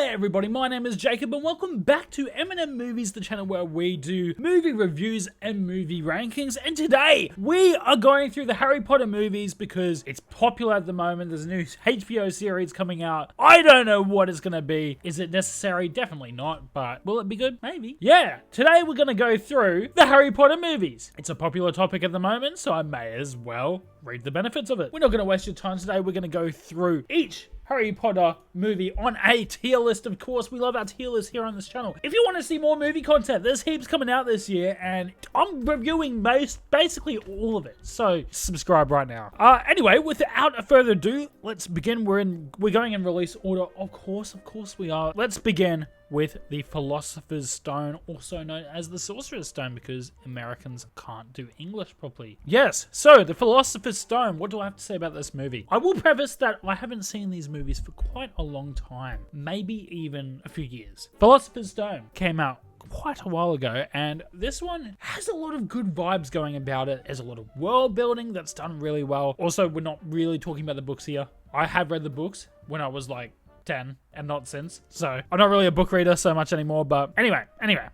Hey everybody, my name is Jacob and welcome back to MNM Movies, the channel where we do movie reviews and movie rankings. And today, we are going through the Harry Potter movies because it's popular at the moment. There's a new HBO series coming out. I don't know what it's going to be. Is it necessary? Definitely not, but will it be good? Maybe. Yeah, today we're going to go through the Harry Potter movies. It's a popular topic at the moment, so I may as well read the benefits of it. We're not going to waste your time today. We're going to go through each Harry Potter movie on a tier list. Of course, we love our tier list here on this channel. If you want to see more movie content, there's heaps coming out this year, and I'm reviewing basically all of it. So subscribe right now. Anyway, without further ado, let's begin. We're going in release order. Of course we are. Let's begin with the Philosopher's Stone, also known as the Sorcerer's Stone, because Americans can't do English properly. Yes, so the Philosopher's Stone. What do I have to say about this movie? I will preface that I haven't seen these movies for quite a long time, maybe even a few years. Philosopher's Stone came out quite a while ago, and this one has a lot of good vibes going about it. There's a lot of world building that's done really well. Also, we're not really talking about the books here. I have read the books when I was like 10 and not since, so I'm not really a book reader so much anymore. But anyway,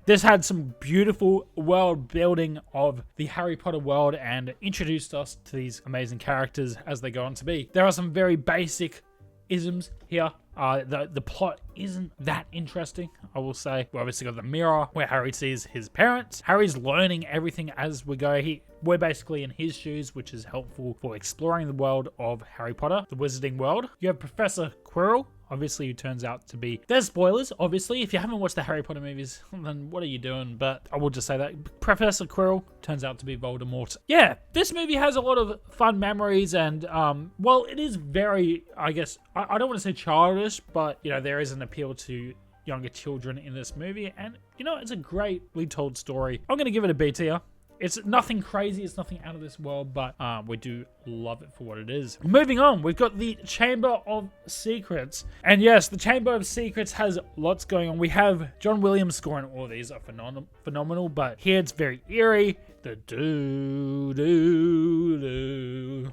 this had some beautiful world building of the Harry Potter world and introduced us to these amazing characters as they go on to be. There are some very basic isms here. The plot isn't that interesting, I will say. We obviously got the mirror where Harry sees his parents. Harry's learning everything as we go. We're basically in his shoes, which is helpful for exploring the world of Harry Potter, the wizarding world. You have Professor Quirrell, obviously, who turns out to be... There's spoilers, obviously. If you haven't watched the Harry Potter movies, then what are you doing? But I will just say that Professor Quirrell turns out to be Voldemort. Yeah, this movie has a lot of fun memories, and, well, it is very, I guess, I don't want to say childish, but, you know, there is an appeal to younger children in this movie, and, you know, it's a greatly told story. I'm going to give it a B tier. It's nothing crazy, it's nothing out of this world, but we do love it for what it is. Moving on, we've got the Chamber of Secrets. And yes, the Chamber of Secrets has lots going on. We have John Williams scoring all of these are phenomenal, but here it's very eerie. The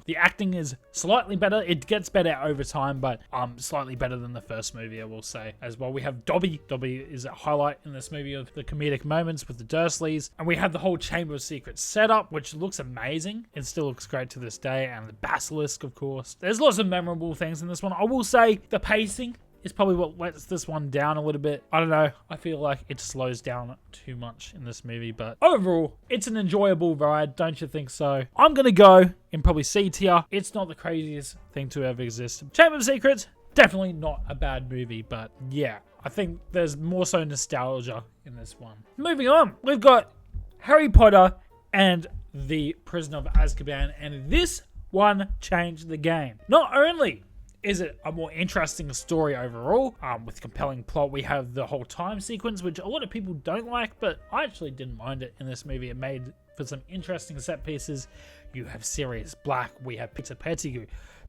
The acting is slightly better. It gets better over time, but slightly better than the first movie, I will say. As well, we have Dobby. Dobby is a highlight in this movie of the comedic moments with the Dursleys. And we have the whole Chamber of Secrets setup, which looks amazing. It still looks great to this day. And the basilisk, of course. There's lots of memorable things in this one. I will say the pacing is probably what lets this one down a little bit. I don't know. I feel like it slows down too much in this movie, but overall, it's an enjoyable ride. Don't you think so? I'm going to go in probably C tier. It's not the craziest thing to ever exist. Chamber of Secrets, definitely not a bad movie, but yeah, I think there's more so nostalgia in this one. Moving on, we've got Harry Potter and the Prisoner of Azkaban, and this one changed the game. Not only is it a more interesting story overall, with compelling plot. We have the whole time sequence, which a lot of people don't like, but I actually didn't mind it in this movie. It made for some interesting set pieces. You have Sirius Black. We have Peter Pettigrew.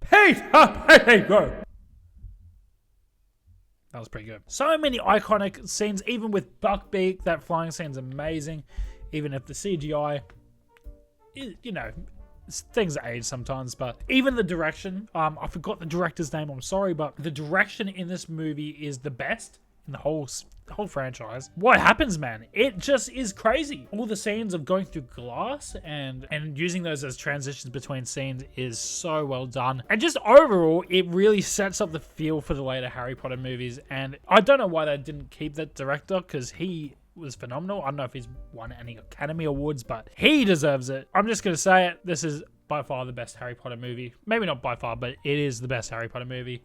Peter Pettigrew! That was pretty good. So many iconic scenes, even with Buckbeak. That flying scene's amazing. Even if the CGI is, you know, things age sometimes, but even the direction, I forgot the director's name, I'm sorry, but the direction in this movie is the best in the whole franchise. What happens, man? It just is crazy. All the scenes of going through glass and using those as transitions between scenes is so well done. And just overall, it really sets up the feel for the later Harry Potter movies. And I don't know why they didn't keep that director, because he was phenomenal. I don't know if he's won any Academy Awards, but he deserves it. I'm just going to say it. This is by far the best Harry Potter movie. Maybe not by far, but it is the best Harry Potter movie.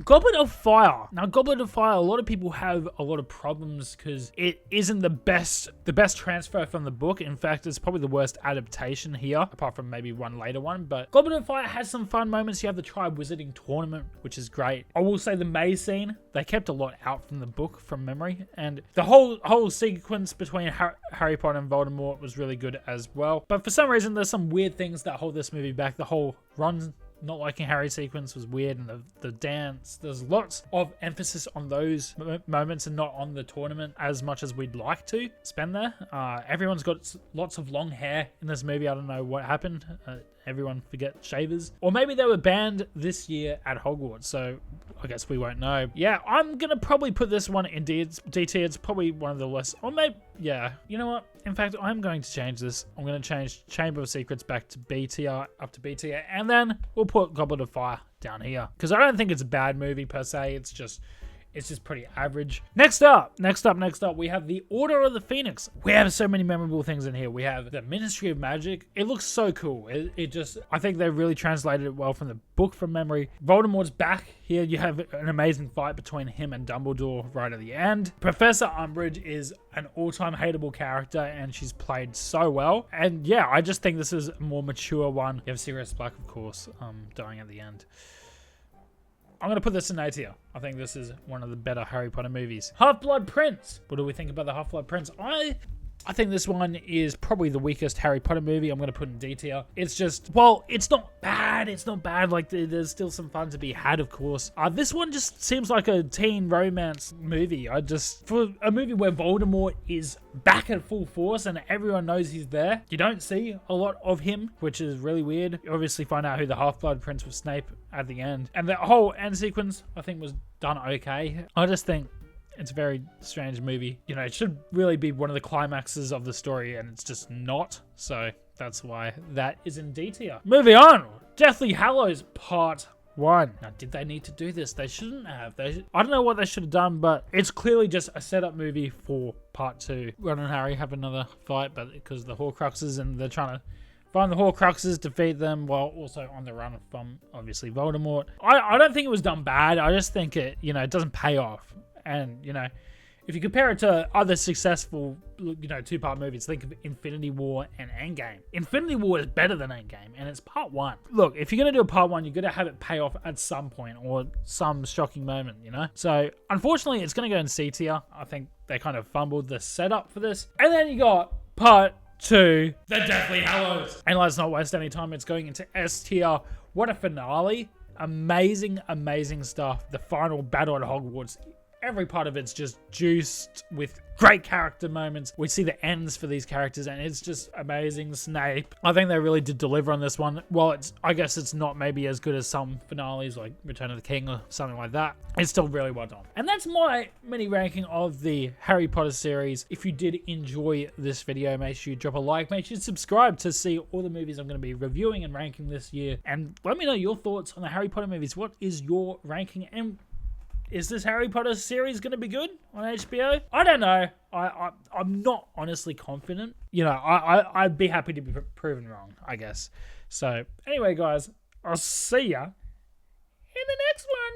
Goblet of Fire. Now, Goblet of Fire, a lot of people have a lot of problems because it isn't the best transfer from the book. In fact, it's probably the worst adaptation here, apart from maybe one later one. But Goblet of Fire has some fun moments. You have the Tri-Wizarding Tournament, which is great. I will say the maze scene, they kept a lot out from the book from memory. And the whole sequence between Harry Potter and Voldemort was really good as well. But for some reason, there's some weird things that hold this movie back. The whole Ron not liking Harry sequence was weird, and the dance, there's lots of emphasis on those moments and not on the tournament as much as we'd like to spend there. Everyone's got lots of long hair in this movie. I don't know what happened. everyone forget shavers. Or maybe they were banned this year at Hogwarts, so I guess we won't know. Yeah, I'm gonna probably put this one in DT. It's probably one of the less, or maybe, yeah. You know what? In fact, I'm going to change this. I'm going to change Chamber of Secrets back to B tier, up to B tier, and then we'll put Goblet of Fire down here. Because I don't think it's a bad movie per se. It's just pretty average. Next up, we have The Order of the Phoenix. We have so many memorable things in here. We have the Ministry of Magic. It looks so cool. I think they really translated it well from the book from memory. Voldemort's back. Here you have an amazing fight between him and Dumbledore right at the end. Professor Umbridge is an all-time hateable character, and she's played so well. And yeah, I just think this is a more mature one. You have Sirius Black, of course, dying at the end. I'm going to put this in A tier. I think this is one of the better Harry Potter movies. Half-Blood Prince. What do we think about the Half-Blood Prince? I think this one is probably the weakest Harry Potter movie. I'm going to put in D tier. It's just, well, it's not bad. It's not bad. Like, there's still some fun to be had, of course. This one just seems like a teen romance movie. For a movie where Voldemort is back at full force and everyone knows he's there, you don't see a lot of him, which is really weird. You obviously find out who the Half-Blood Prince was, Snape, at the end. And the whole end sequence, I think, was done okay. I just think it's a very strange movie. You know, it should really be one of the climaxes of the story, and it's just not. So that's why that is in D tier. Moving on, Deathly Hallows Part 1. Now, did they need to do this? They shouldn't have. I don't know what they should have done, but it's clearly just a setup movie for Part 2. Ron and Harry have another fight, but because of the Horcruxes, and they're trying to find the Horcruxes, defeat them, while also on the run from, obviously, Voldemort. I don't think it was done bad. I just think it doesn't pay off. And, if you compare it to other successful, two-part movies, think of Infinity War and Endgame. Infinity War is better than Endgame, and it's Part 1. Look, if you're going to do a Part 1, you're going to have it pay off at some point, or some shocking moment, So, unfortunately, it's going to go in C tier. I think they kind of fumbled the setup for this. And then you got Part 2, The Deathly Hallows. And let's not waste any time. It's going into S tier. What a finale. Amazing, amazing stuff. The final battle at Hogwarts. Every part of it's just juiced with great character moments. We see the ends for these characters, and it's just amazing. Snape. I think they really did deliver on this one. Well, I guess it's not maybe as good as some finales like Return of the King or something like that. It's still really well done. And that's my mini ranking of the Harry Potter series. If you did enjoy this video, make sure you drop a like. Make sure you subscribe to see all the movies I'm going to be reviewing and ranking this year. And let me know your thoughts on the Harry Potter movies. What is your ranking? And is this Harry Potter series going to be good on HBO? I don't know. I'm not honestly confident. I'd be happy to be proven wrong, I guess. So anyway, guys, I'll see ya in the next one.